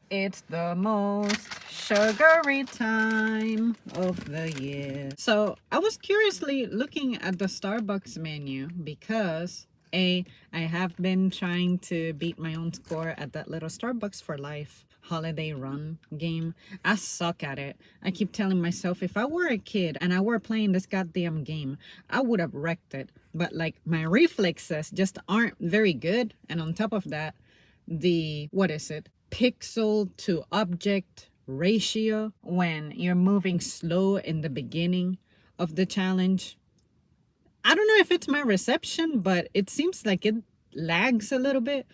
It's the most sugary time of the year. So I was curiously looking at the Starbucks menu because I have been trying to beat my own score at that little Starbucks for Life holiday run game. I suck at it. I keep telling myself if I were a kid and I were playing this goddamn game, I would have wrecked it. But like my reflexes just aren't very good. And on top of that, the what is it, pixel to object ratio when you're moving slow in the beginning of the challenge, I don't know if it's my reception, but it seems like it lags a little bit,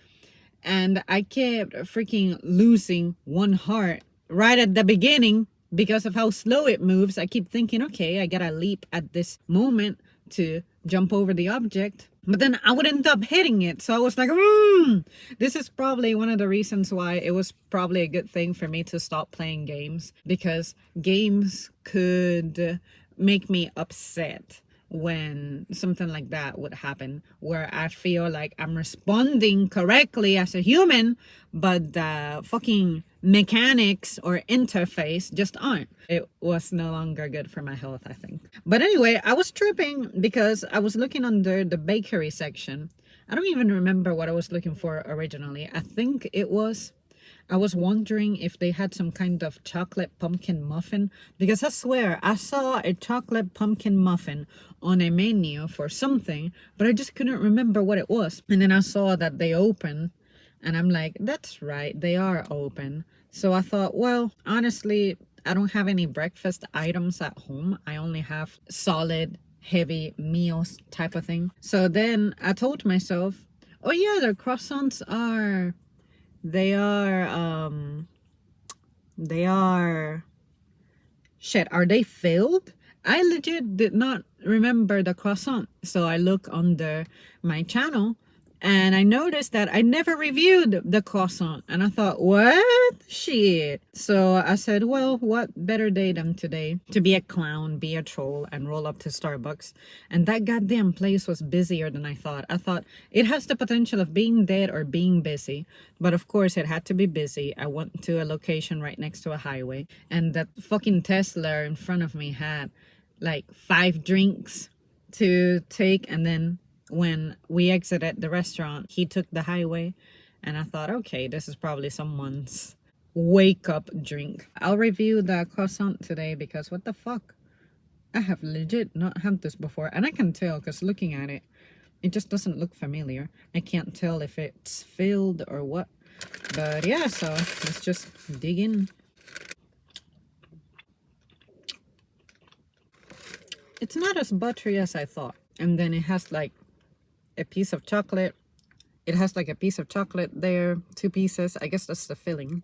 and I kept freaking losing one heart right at the beginning because of how slow it moves. I keep thinking, okay, I gotta leap at this moment to jump over the object, but then I would end up hitting it. So I was like, this is probably one of the reasons why it was probably a good thing for me to stop playing games, because games could make me upset when something like that would happen, where I feel like I'm responding correctly as a human, but the fucking mechanics or interface just aren't. It was no longer good for my health, I think. But anyway, I was tripping because I was looking under the bakery section. I don't even remember what I was looking for originally. I was wondering if they had some kind of chocolate pumpkin muffin, because I swear I saw a chocolate pumpkin muffin on a menu for something, but I just couldn't remember what it was. And then I saw that they open, and I'm like, that's right, they are open. So I thought, well, honestly, I don't have any breakfast items at home. I only have solid, heavy meals type of thing. So then I told myself, oh yeah, the croissants are they are shit, are they filled? I legit did not remember the croissant. So I look under my channel and I noticed that I never reviewed the croissant. And I thought, what? Shit. So I said, well, what better day than today to be a clown, be a troll, and roll up to Starbucks. And that goddamn place was busier than I thought. I thought it has the potential of being dead or being busy. But of course, it had to be busy. I went to a location right next to a highway. And that fucking Tesla in front of me had like 5 drinks to take, and then when we exited the restaurant, he took the highway, and I thought, okay, this is probably someone's wake up drink. I'll review the croissant today because what the fuck? I have legit not had this before, and I can tell because looking at it, it just doesn't look familiar. I can't tell if it's filled or what. But yeah, so let's just dig in. It's not as buttery as I thought. And then it has like a piece of chocolate. It has like a piece of chocolate there, 2 pieces. I guess that's the filling.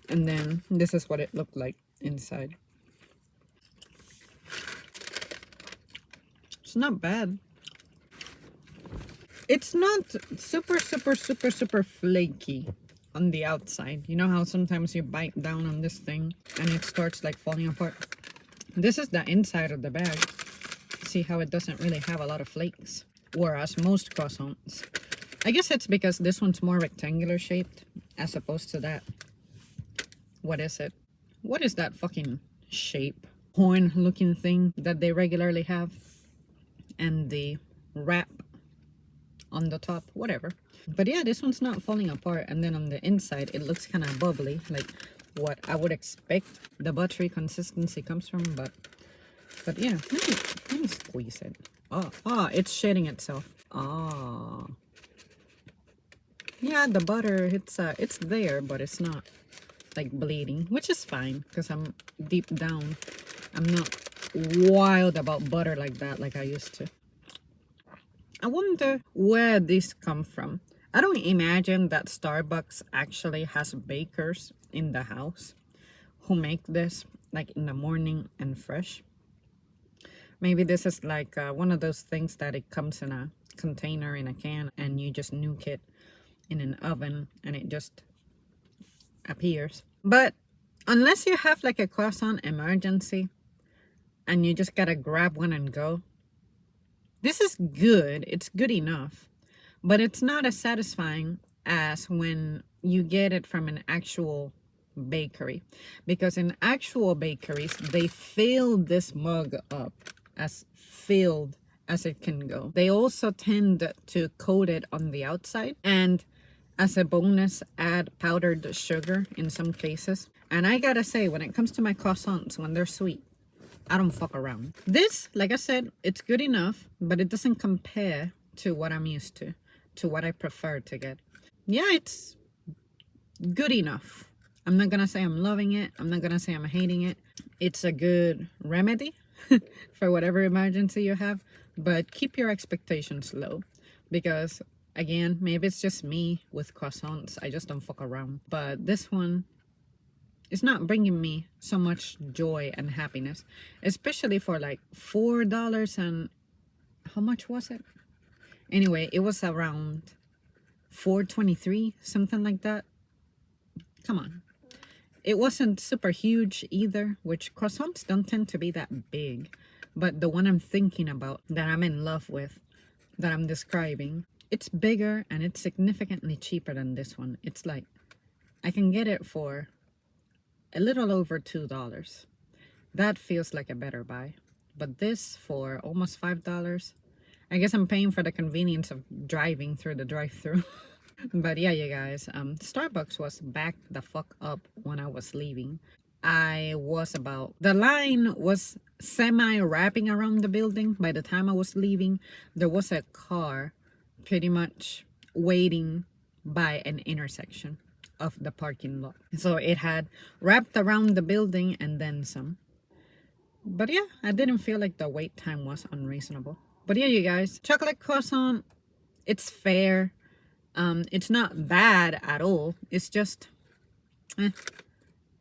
And then this is what it looked like inside. It's not bad. It's not super flaky on the outside. You know how sometimes you bite down on this thing and it starts like falling apart? This is the inside of the bag. See how it doesn't really have a lot of flakes, whereas most croissants, I guess it's because this one's more rectangular shaped as opposed to that. What is it? What is that fucking shape? Horn looking thing that they regularly have, and the wrap on the top, whatever. But yeah, this one's not falling apart, and then on the inside it looks kind of bubbly, like what I would expect the buttery consistency comes from. But yeah, let me squeeze it. Oh, it's shedding itself. Yeah, the butter, it's there, but it's not like bleeding, which is fine because I'm deep down, I'm not wild about butter like that like I used to. I wonder where this come from. I don't imagine that Starbucks actually has bakers in the house who make this like in the morning and fresh. Maybe this is like one of those things that it comes in a container, in a can, and you just nuke it in an oven and it just appears. But unless you have like a croissant emergency and you just gotta grab one and go, this is good. It's good enough, but it's not as satisfying as when you get it from an actual bakery, because in actual bakeries they fill this mug up as filled as it can go. They also tend to coat it on the outside, and as a bonus add powdered sugar in some cases. And I gotta say, when it comes to my croissants, when they're sweet, I don't fuck around. This, like I said, it's good enough, but it doesn't compare to what I'm used to what I prefer to get. Yeah, it's good enough. I'm not gonna say I'm loving it. I'm not gonna say I'm hating it. It's a good remedy for whatever emergency you have, but keep your expectations low, because again, maybe it's just me with croissants. I just don't fuck around. But this one, it's not bringing me so much joy and happiness, especially for like $4 and how much was it? Anyway, it was around $4.23, something like that. Come on. It wasn't super huge either, which croissants don't tend to be that big. But the one I'm thinking about, that I'm in love with, that I'm describing, it's bigger and it's significantly cheaper than this one. It's like, I can get it for a little over $2. That feels like a better buy. But this for almost $5, I guess I'm paying for the convenience of driving through the drive-thru. But yeah, you guys, Starbucks was backed the fuck up when I was leaving. The line was semi-wrapping around the building. By the time I was leaving, there was a car pretty much waiting by an intersection of the parking lot. So it had wrapped around the building and then some. But yeah, I didn't feel like the wait time was unreasonable. But yeah, you guys, chocolate croissant, it's fair. It's not bad at all. It's just,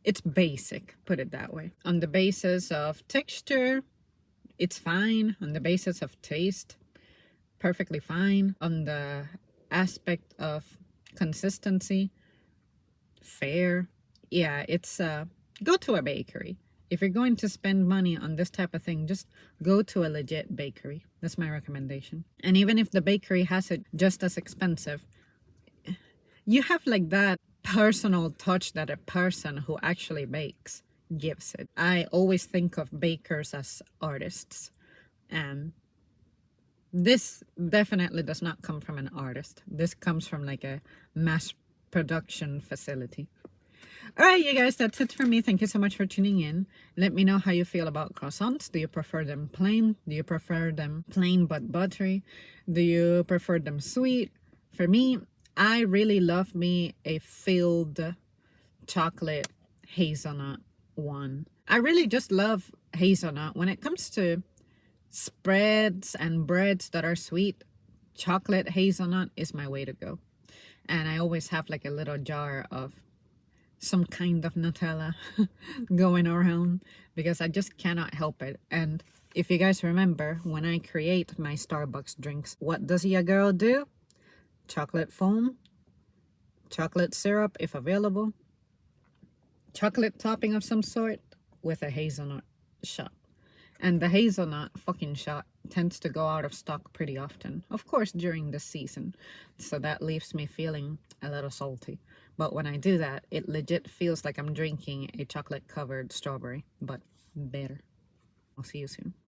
it's basic, put it that way. On the basis of texture, it's fine. On the basis of taste, perfectly fine. On the aspect of consistency, fair. Yeah, it's go to a bakery. If you're going to spend money on this type of thing, just go to a legit bakery. That's my recommendation. And even if the bakery has it just as expensive, you have like that personal touch that a person who actually bakes gives it. I always think of bakers as artists, and this definitely does not come from an artist. This comes from like a mass production facility. All right, you guys, that's it for me. Thank you so much for tuning in. Let me know how you feel about croissants. Do you prefer them plain? Do you prefer them plain but buttery? Do you prefer them sweet? For me, I really love me a filled chocolate hazelnut one. I really just love hazelnut. When it comes to spreads and breads that are sweet, chocolate hazelnut is my way to go. And I always have like a little jar of some kind of Nutella going around, because I just cannot help it. And if you guys remember, when I create my Starbucks drinks, what does your girl do? Chocolate foam, chocolate syrup if available, chocolate topping of some sort with a hazelnut shot. And the hazelnut fucking shot tends to go out of stock pretty often, of course during the season, so that leaves me feeling a little salty. But when I do that, it legit feels like I'm drinking a chocolate covered strawberry, but better. I'll see you soon.